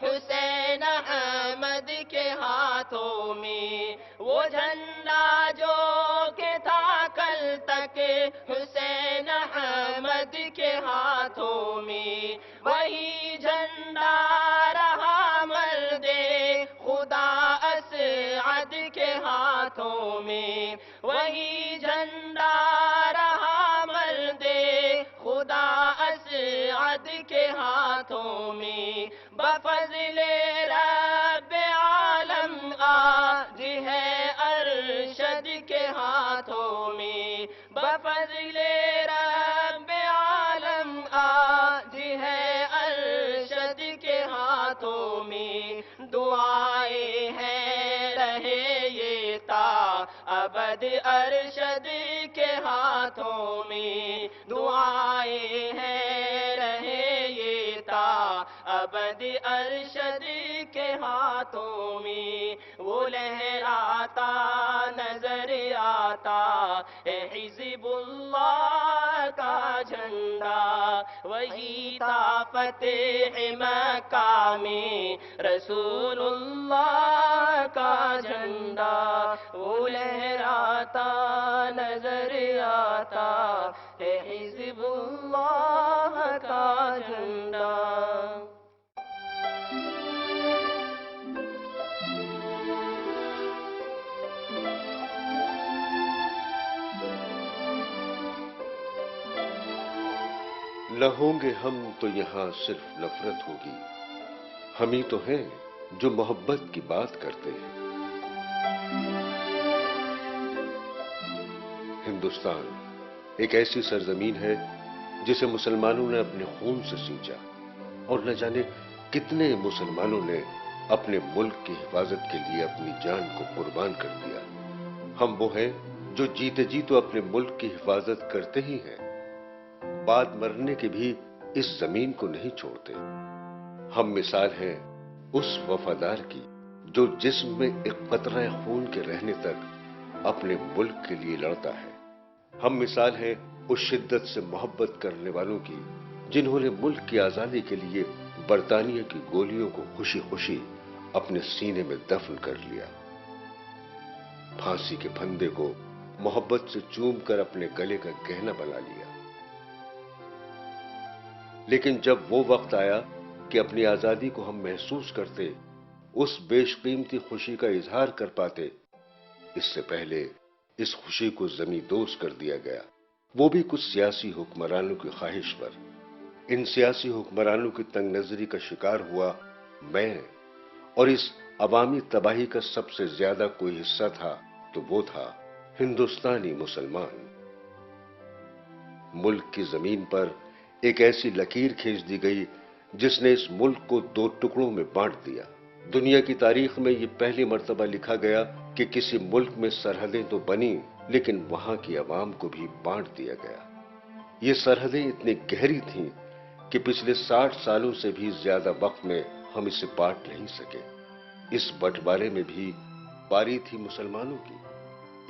حسین احمد کے ہاتھوں میں، وہ جھنڈا جو کہ تھا کل تک حسین احمد کے ہاتھوں میں، وہی جھنڈا رہا مرد خدا اسعد کے ہاتھوں میں، وہی جھنڈا رہا مرد خدا اسعد کے ہاتھوں میں، بفضل رب عالم آج ہے ارشد کے ہاتھوں میں، بفضل رب عالم آج ہے ارشد کے ہاتھوں میں، دعائیں ہیں رہے یہ تا ابد ارشد کے ہاتھوں میں، دعائیں ہیں رہے یہ تا ابد ارشد کے ہاتھوں میں، وہ لہراتا نظر آتا ہے حزب اللہ کا جھنڈا، وہی تھا فتح مکہ میں رسول اللہ کا جھنڈا، وہ لہراتا نظر آتا ہے حزب اللہ کا جھنڈا۔ نہ ہوں گے ہم تو یہاں صرف نفرت ہوگی، ہم ہی تو ہیں جو محبت کی بات کرتے ہیں۔ ہندوستان ایک ایسی سرزمین ہے جسے مسلمانوں نے اپنے خون سے سینچا، اور نہ جانے کتنے مسلمانوں نے اپنے ملک کی حفاظت کے لیے اپنی جان کو قربان کر دیا۔ ہم وہ ہیں جو جیتے جی تو اپنے ملک کی حفاظت کرتے ہی ہیں، بعد مرنے کے بھی اس زمین کو نہیں چھوڑتے۔ ہم مثال ہیں اس وفادار کی جو جسم میں ایک قطرہ خون کے رہنے تک اپنے ملک کے لیے لڑتا ہے۔ ہم مثال ہیں اس شدت سے محبت کرنے والوں کی جنہوں نے ملک کی آزادی کے لیے برطانیہ کی گولیوں کو خوشی خوشی اپنے سینے میں دفن کر لیا، پھانسی کے پھندے کو محبت سے چوم کر اپنے گلے کا گہنا بنا لیا۔ لیکن جب وہ وقت آیا کہ اپنی آزادی کو ہم محسوس کرتے، اس بیش قیمتی خوشی کا اظہار کر پاتے، اس سے پہلے اس خوشی کو زمیں دوز کر دیا گیا، وہ بھی کچھ سیاسی حکمرانوں کی خواہش پر۔ ان سیاسی حکمرانوں کی تنگ نظری کا شکار ہوا میں، اور اس عوامی تباہی کا سب سے زیادہ کوئی حصہ تھا تو وہ تھا ہندوستانی مسلمان۔ ملک کی زمین پر ایک ایسی لکیر کھینچ دی گئی جس نے اس ملک کو دو ٹکڑوں میں بانٹ دیا۔ دنیا کی تاریخ میں یہ پہلی مرتبہ لکھا گیا کہ کسی ملک میں سرحدیں تو بنی لیکن وہاں کی عوام کو بھی بانٹ دیا گیا۔ یہ سرحدیں اتنی گہری تھیں کہ پچھلے 60 سالوں سے بھی زیادہ وقت میں ہم اسے بانٹ نہیں سکے۔ اس بٹوارے میں بھی باری تھی مسلمانوں کی۔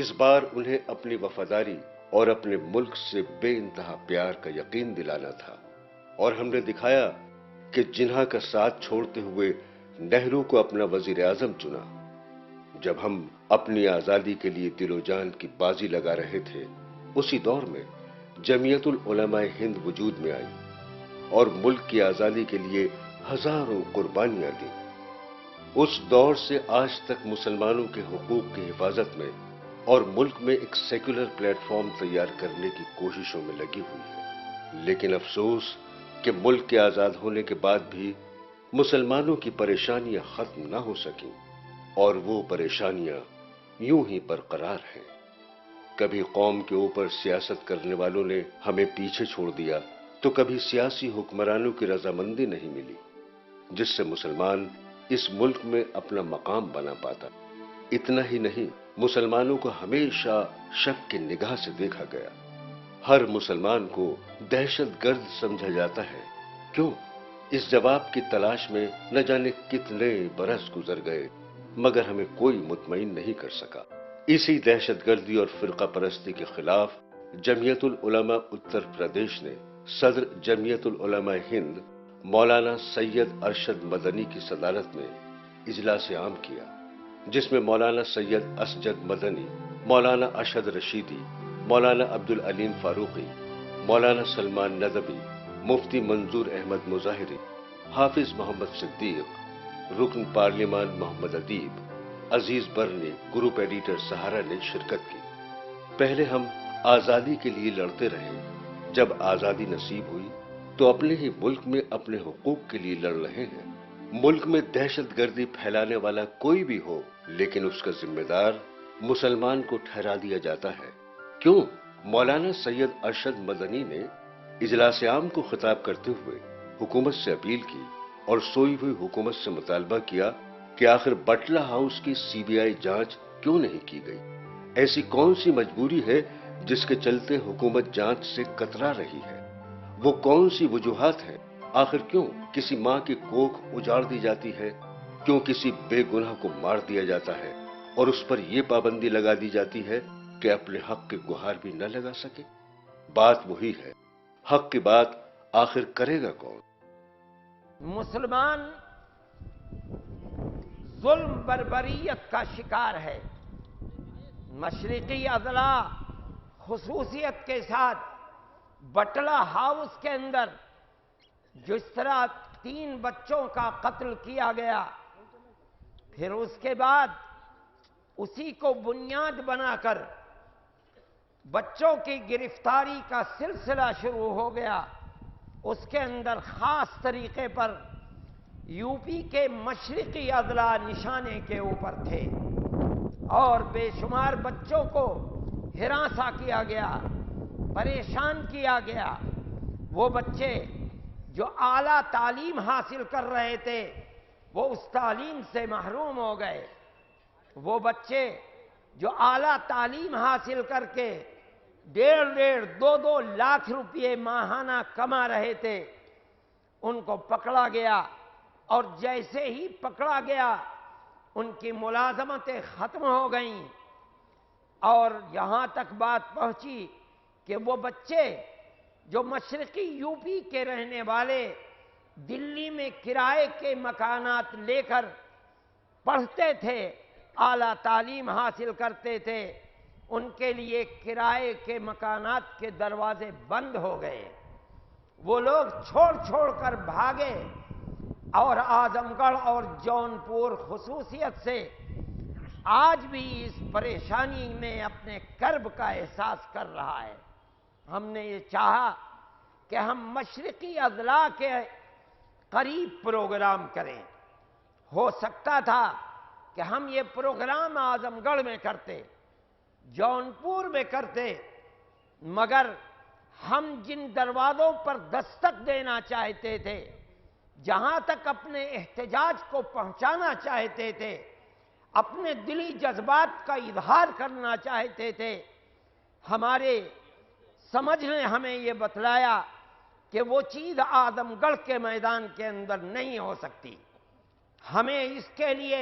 اس بار انہیں اپنی وفاداری اور اپنے ملک سے بے انتہا پیار کا یقین دلانا تھا، اور ہم نے دکھایا کہ جناح کا ساتھ چھوڑتے ہوئے نہرو کو اپنا وزیر اعظم چنا۔ جب ہم اپنی آزادی کے لیے دل و جان کی بازی لگا رہے تھے، اسی دور میں جمعیت العلماء ہند وجود میں آئی اور ملک کی آزادی کے لیے ہزاروں قربانیاں دیں۔ اس دور سے آج تک مسلمانوں کے حقوق کی حفاظت میں اور ملک میں ایک سیکولر پلیٹ فارم تیار کرنے کی کوششوں میں لگی ہوئی ہے، لیکن افسوس کہ ملک کے آزاد ہونے کے بعد بھی مسلمانوں کی پریشانیاں ختم نہ ہو سکیں، اور وہ پریشانیاں یوں ہی برقرار ہیں۔ کبھی قوم کے اوپر سیاست کرنے والوں نے ہمیں پیچھے چھوڑ دیا، تو کبھی سیاسی حکمرانوں کی رضامندی نہیں ملی، جس سے مسلمان اس ملک میں اپنا مقام بنا پاتا۔ اتنا ہی نہیں، مسلمانوں کو ہمیشہ شک کی نگاہ سے دیکھا گیا۔ ہر مسلمان کو دہشت گرد سمجھا جاتا ہے۔ کیوں؟ اس جواب کی تلاش میں نہ جانے کتنے برس گزر گئے، مگر ہمیں کوئی مطمئن نہیں کر سکا۔ اسی دہشت گردی اور فرقہ پرستی کے خلاف جمعیت العلماء اتر پردیش نے صدر جمعیت العلماء ہند مولانا سید ارشد مدنی کی صدارت میں اجلاس عام کیا، جس میں مولانا سید اسجد مدنی، مولانا اشہد رشیدی، مولانا عبد العلیم فاروقی، مولانا سلمان ندوی، مفتی منظور احمد مظاہری، حافظ محمد صدیق، رکن پارلیمان محمد ادیب، عزیز برنی، گروپ ایڈیٹر سہارا نے شرکت کی۔ پہلے ہم آزادی کے لیے لڑتے رہے، جب آزادی نصیب ہوئی تو اپنے ہی ملک میں اپنے حقوق کے لیے لڑ رہے ہیں۔ ملک میں دہشت گردی پھیلانے والا کوئی بھی ہو، لیکن اس کا ذمہ دار مسلمان کو ٹھہرا دیا جاتا ہے۔ کیوں؟ مولانا سید ارشد مدنی نے اجلاس عام کو خطاب کرتے ہوئے حکومت سے اپیل کی اور سوئی ہوئی حکومت سے مطالبہ کیا کہ آخر بٹلہ ہاؤس کی سی بی آئی جانچ کیوں نہیں کی گئی؟ ایسی کون سی مجبوری ہے جس کے چلتے حکومت جانچ سے کترا رہی ہے؟ وہ کون سی وجوہات ہیں؟ آخر کیوں کسی ماں کی کوکھ اجاڑ دی جاتی ہے؟ کیوں کسی بے گناہ کو مار دیا جاتا ہے اور اس پر یہ پابندی لگا دی جاتی ہے کہ اپنے حق کی گہار بھی نہ لگا سکے؟ بات وہی ہے، حق کی بات آخر کرے گا کون؟ مسلمان ظلم بربریت کا شکار ہے۔ مشرقی اضلاع خصوصیت کے ساتھ بٹلہ ہاؤس کے اندر جس طرح 3 بچوں کا قتل کیا گیا، پھر اس کے بعد اسی کو بنیاد بنا کر بچوں کی گرفتاری کا سلسلہ شروع ہو گیا۔ اس کے اندر خاص طریقے پر یو پی کے مشرقی اضلاع نشانے کے اوپر تھے اور بے شمار بچوں کو ہراساں کیا گیا، پریشان کیا گیا۔ وہ بچے جو اعلیٰ تعلیم حاصل کر رہے تھے وہ اس تعلیم سے محروم ہو گئے۔ وہ بچے جو اعلیٰ تعلیم حاصل کر کے 1.5-2 لاکھ روپئے ماہانہ کما رہے تھے، ان کو پکڑا گیا، اور جیسے ہی پکڑا گیا ان کی ملازمتیں ختم ہو گئیں، اور یہاں تک بات پہنچی کہ وہ بچے جو مشرقی یو پی کے رہنے والے دلی میں کرائے کے مکانات لے کر پڑھتے تھے، اعلیٰ تعلیم حاصل کرتے تھے، ان کے لیے کرائے کے مکانات کے دروازے بند ہو گئے۔ وہ لوگ چھوڑ چھوڑ کر بھاگے، اور اعظم گڑھ اور جونپور خصوصیت سے آج بھی اس پریشانی میں اپنے کرب کا احساس کر رہا ہے۔ ہم نے یہ چاہا کہ ہم مشرقی اضلاع کے قریب پروگرام کریں۔ ہو سکتا تھا کہ ہم یہ پروگرام اعظم گڑھ میں کرتے، جونپور میں کرتے، مگر ہم جن دروازوں پر دستک دینا چاہتے تھے، جہاں تک اپنے احتجاج کو پہنچانا چاہتے تھے، اپنے دلی جذبات کا اظہار کرنا چاہتے تھے، ہمارے سمجھ نے ہمیں یہ بتلایا کہ وہ چیز اعظم گڑھ کے میدان کے اندر نہیں ہو سکتی۔ ہمیں اس کے لیے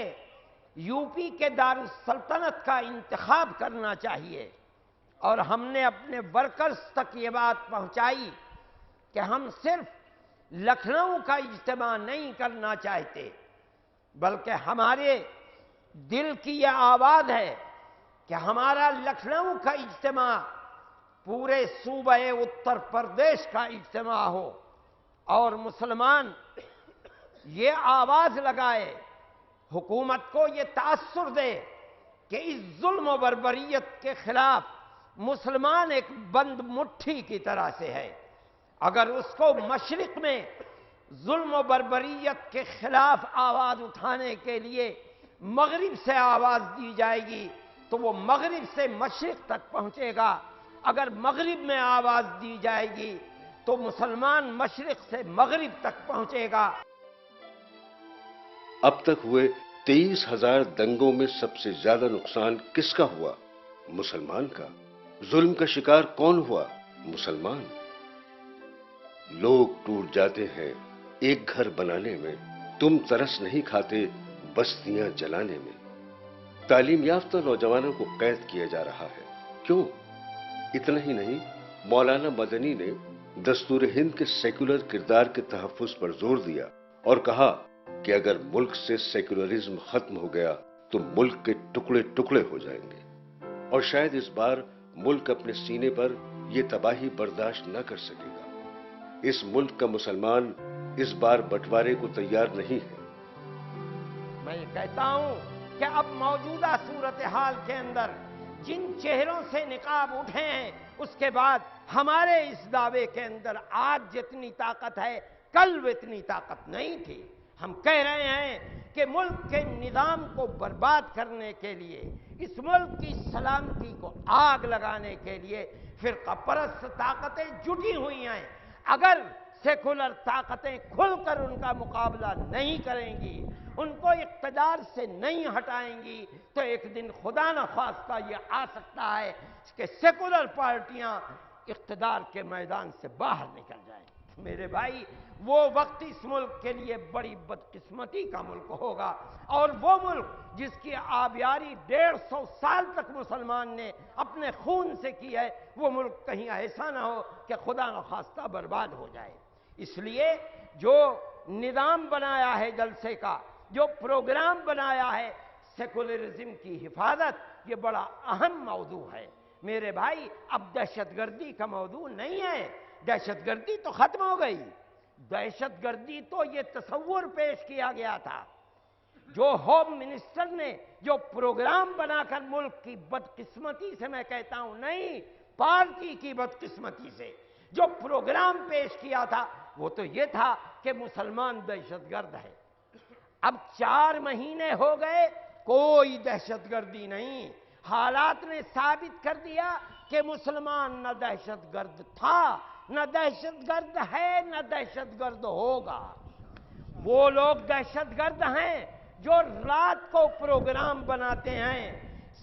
یو پی کے دارالسلطنت کا انتخاب کرنا چاہیے، اور ہم نے اپنے ورکرز تک یہ بات پہنچائی کہ ہم صرف لکھنؤ کا اجتماع نہیں کرنا چاہتے، بلکہ ہمارے دل کی یہ آواز ہے کہ ہمارا لکھنؤ کا اجتماع پورے صوبہ اتر پردیش کا اجتماع ہو، اور مسلمان یہ آواز لگائے، حکومت کو یہ تاثر دے کہ اس ظلم و بربریت کے خلاف مسلمان ایک بند مٹھی کی طرح سے ہے. اگر اس کو مشرق میں ظلم و بربریت کے خلاف آواز اٹھانے کے لیے مغرب سے آواز دی جائے گی تو وہ مغرب سے مشرق تک پہنچے گا. اگر مغرب میں آواز دی جائے گی تو مسلمان مشرق سے مغرب تک پہنچے گا. اب تک ہوئے 23,000 دنگوں میں سب سے زیادہ نقصان کس کا ہوا؟ مسلمان کا. ظلم کا شکار کون ہوا؟ مسلمان. لوگ ٹوٹ جاتے ہیں ایک گھر بنانے میں، تم ترس نہیں کھاتے بستیاں جلانے میں. تعلیم یافتہ نوجوانوں کو قید کیا جا رہا ہے. کیوں؟ اتنا ہی نہیں، مولانا مدنی نے دستور ہند کے سیکولر کردار کے تحفظ پر زور دیا اور کہا کہ اگر ملک سے سیکولرزم ختم ہو گیا تو ملک کے ٹکڑے ٹکڑے ہو جائیں گے. اور شاید اس بار ملک اپنے سینے پر یہ تباہی برداشت نہ کر سکے گا. اس ملک کا مسلمان اس بار بٹوارے کو تیار نہیں ہے. میں یہ کہتا ہوں کہ اب موجودہ صورتحال کے اندر جن چہروں سے نقاب اٹھے ہیں، اس کے بعد ہمارے اس دعوے کے اندر آج جتنی طاقت ہے کل وہ اتنی طاقت نہیں تھی. ہم کہہ رہے ہیں کہ ملک کے نظام کو برباد کرنے کے لیے، اس ملک کی سلامتی کو آگ لگانے کے لیے فرقہ پرست طاقتیں جٹی ہوئی ہیں. اگر سیکولر طاقتیں کھل کر ان کا مقابلہ نہیں کریں گی، ان کو اقتدار سے نہیں ہٹائیں گی، تو ایک دن خدا نخواستہ یہ آ سکتا ہے کہ سیکولر پارٹیاں اقتدار کے میدان سے باہر نکل جائیں. میرے بھائی، وہ وقت اس ملک کے لیے بڑی بدقسمتی کا ملک ہوگا، اور وہ ملک جس کی آبیاری 150 سال تک مسلمان نے اپنے خون سے کی ہے، وہ ملک کہیں ایسا نہ ہو کہ خدا نخواستہ برباد ہو جائے. اس لیے جو نظام بنایا ہے جلسے کا، جو پروگرام بنایا ہے سیکولرزم کی حفاظت، یہ بڑا اہم موضوع ہے. میرے بھائی، اب دہشت گردی کا موضوع نہیں ہے. دہشت گردی تو ختم ہو گئی. دہشت گردی تو یہ تصور پیش کیا گیا تھا. جو ہوم منسٹر نے جو پروگرام بنا کر ملک کی بدقسمتی سے، میں کہتا ہوں نہیں، پارٹی کی بدقسمتی سے جو پروگرام پیش کیا تھا، وہ تو یہ تھا کہ مسلمان دہشت گرد ہے. اب 4 مہینے ہو گئے، کوئی دہشت گردی نہیں. حالات نے ثابت کر دیا کہ مسلمان نہ دہشت گرد تھا، نہ دہشت گرد ہے، نہ دہشت گرد ہوگا. وہ لوگ دہشت گرد ہیں جو رات کو پروگرام بناتے ہیں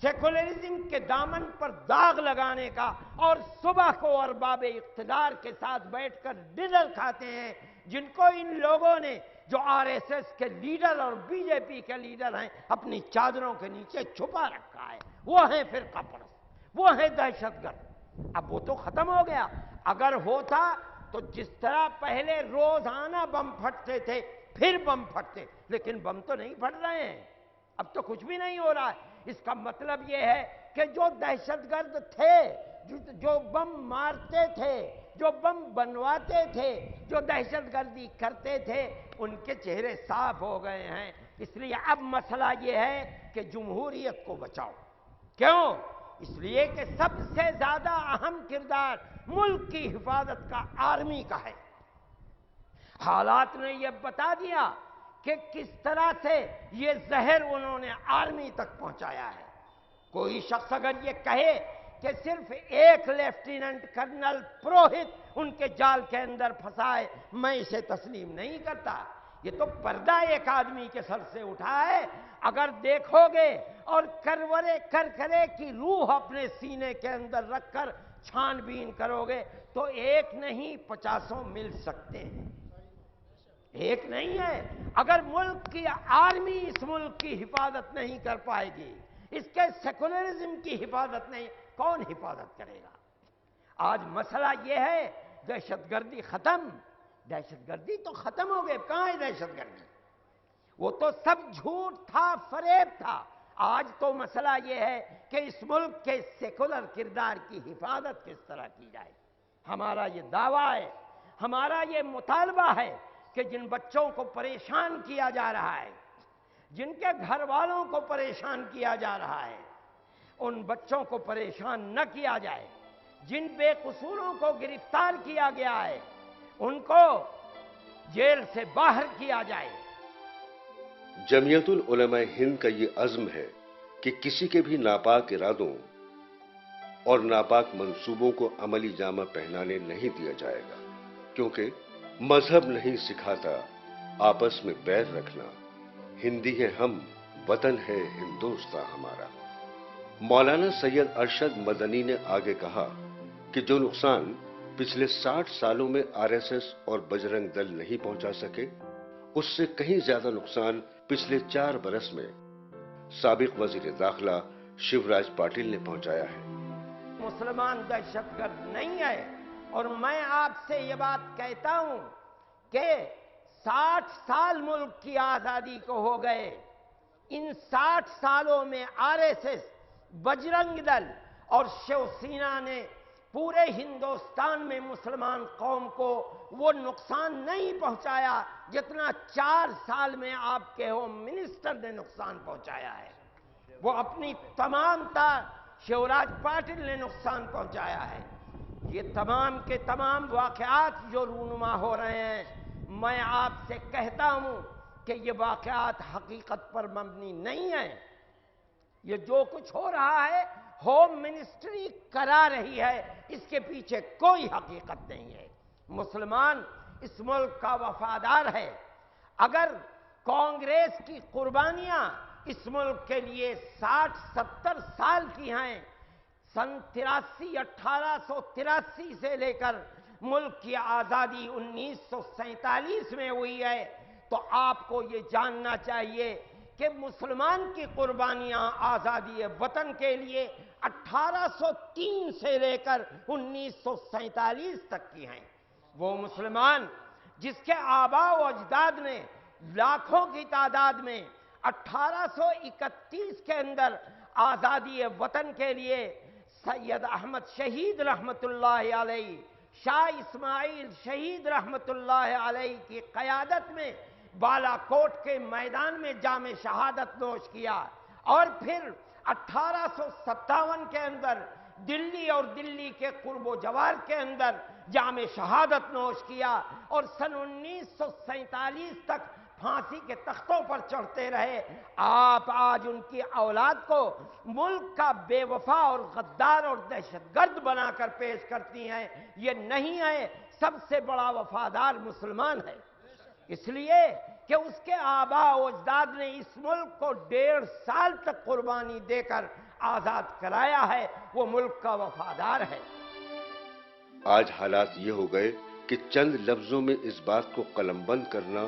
سیکولرزم کے دامن پر داغ لگانے کا، اور صبح کو ارباب اقتدار کے ساتھ بیٹھ کر ڈنر کھاتے ہیں، جن کو ان لوگوں نے، جو RSS کے لیڈر اور BJP کے لیڈر ہیں، اپنی چادروں کے نیچے چھپا رکھا ہے. وہ ہیں فرقہ پرست، وہ ہیں دہشت گرد. اب وہ تو ختم ہو گیا. اگر ہوتا تو جس طرح پہلے روزانہ بم پھٹتے تھے پھر بم پھٹتے، لیکن بم تو نہیں پھٹ رہے ہیں. اب تو کچھ بھی نہیں ہو رہا ہے. اس کا مطلب یہ ہے کہ جو دہشت گرد تھے، جو بم مارتے تھے، جو بم بنواتے تھے، جو دہشت گردی کرتے تھے، ان کے چہرے صاف ہو گئے ہیں. اس لیے اب مسئلہ یہ ہے کہ جمہوریت کو بچاؤ. کیوں؟ اس لیے کہ سب سے زیادہ اہم کردار ملک کی حفاظت کا آرمی کا ہے. حالات نے یہ بتا دیا کہ کس طرح سے یہ زہر انہوں نے آرمی تک پہنچایا ہے. کوئی شخص اگر یہ کہے کہ صرف ایک لیفٹیننٹ کرنل پروہت ان کے جال کے اندر پھنسا ہے، میں اسے تسلیم نہیں کرتا. یہ تو پردہ ایک آدمی کے سر سے اٹھا ہے. اگر دیکھو گے اور کرکرے کی روح اپنے سینے کے اندر رکھ کر چھان بین کرو گے تو ایک نہیں 50 مل سکتے ہیں. ایک نہیں ہے. اگر ملک کی آرمی اس ملک کی حفاظت نہیں کر پائے گی، اس کے سیکولرزم کی حفاظت نہیں، کون حفاظت کرے گا؟ آج مسئلہ یہ ہے دہشت گردی ختم. دہشت گردی تو ختم ہو گئے. کہاں ہے دہشت گردی؟ وہ تو سب جھوٹ تھا، فریب تھا. آج تو مسئلہ یہ ہے کہ اس ملک کے سیکولر کردار کی حفاظت کس طرح کی جائے. ہمارا یہ دعویٰ ہے، ہمارا یہ مطالبہ ہے کہ جن بچوں کو پریشان کیا جا رہا ہے، جن کے گھر والوں کو پریشان کیا جا رہا ہے، ان بچوں کو پریشان نہ کیا جائے۔ جن بے قصوروں کو گرفتار کیا گیا ہے ان کو جیل سے باہر کیا جائے۔ جمعیت العلماء ہند کا یہ عزم ہے کہ کسی کے بھی ناپاک ارادوں اور ناپاک منصوبوں کو عملی جامہ پہنانے نہیں دیا جائے گا، کیونکہ مذہب نہیں سکھاتا آپس میں بیر رکھنا۔ ہندی ہے ہم، وطن ہے ہندوستاں ہمارا۔ مولانا سید ارشد مدنی نے آگے کہا کہ جو نقصان پچھلے 60 سالوں میں RSS اور بجرنگ دل نہیں پہنچا سکے، اس سے کہیں زیادہ نقصان پچھلے 4 برس میں سابق وزیر داخلہ شیوراج پاٹل نے پہنچایا ہے۔ مسلمان دہشت گرد نہیں ہے، اور میں آپ سے یہ بات کہتا ہوں کہ 60 سال ملک کی آزادی کو ہو گئے۔ ان 60 سالوں میں RSS، بجرنگ دل اور شیو سینا نے پورے ہندوستان میں مسلمان قوم کو وہ نقصان نہیں پہنچایا جتنا 4 سال میں آپ کے ہوم منسٹر نے نقصان پہنچایا ہے۔ وہ اپنی تمام شیوراج پاٹل نے نقصان پہنچایا ہے۔ یہ تمام کے تمام واقعات جو رونما ہو رہے ہیں، میں آپ سے کہتا ہوں کہ یہ واقعات حقیقت پر مبنی نہیں ہیں۔ یہ جو کچھ ہو رہا ہے ہوم منسٹری کرا رہی ہے، اس کے پیچھے کوئی حقیقت نہیں ہے۔ مسلمان اس ملک کا وفادار ہے۔ اگر کانگریس کی قربانیاں اس ملک کے لیے 60-70 سال کی ہیں، سن 1883 سے لے کر ملک کی آزادی 1947 میں ہوئی ہے، تو آپ کو یہ جاننا چاہیے کہ مسلمان کی قربانیاں آزادی وطن کے لیے 1803 سے لے کر 1947 تک کی ہیں۔ وہ مسلمان جس کے آباء و اجداد نے لاکھوں کی تعداد میں 1831 کے اندر آزادی وطن کے لیے سید احمد شہید رحمت اللہ علیہ، شاہ اسماعیل شہید رحمت اللہ علیہ کی قیادت میں بالا کوٹ کے میدان میں جام شہادت نوش کیا، اور پھر 1857 کے اندر دلی اور دلی کے قرب و جوار کے اندر جام شہادت نوش کیا، اور سن 1947 تک پھانسی کے تختوں پر چڑھتے رہے۔ آپ آج ان کی اولاد کو ملک کا بے وفا اور غدار اور دہشت گرد بنا کر پیش کرتی ہیں۔ یہ نہیں ہے، سب سے بڑا وفادار مسلمان ہے، اس لیے کہ اس کے آباء و اجداد نے اس ملک کو 1.5 سال تک قربانی دے کر آزاد کرایا ہے، وہ ملک کا وفادار ہے۔ آج حالات یہ ہو گئے کہ چند لفظوں میں اس بات کو قلم بند کرنا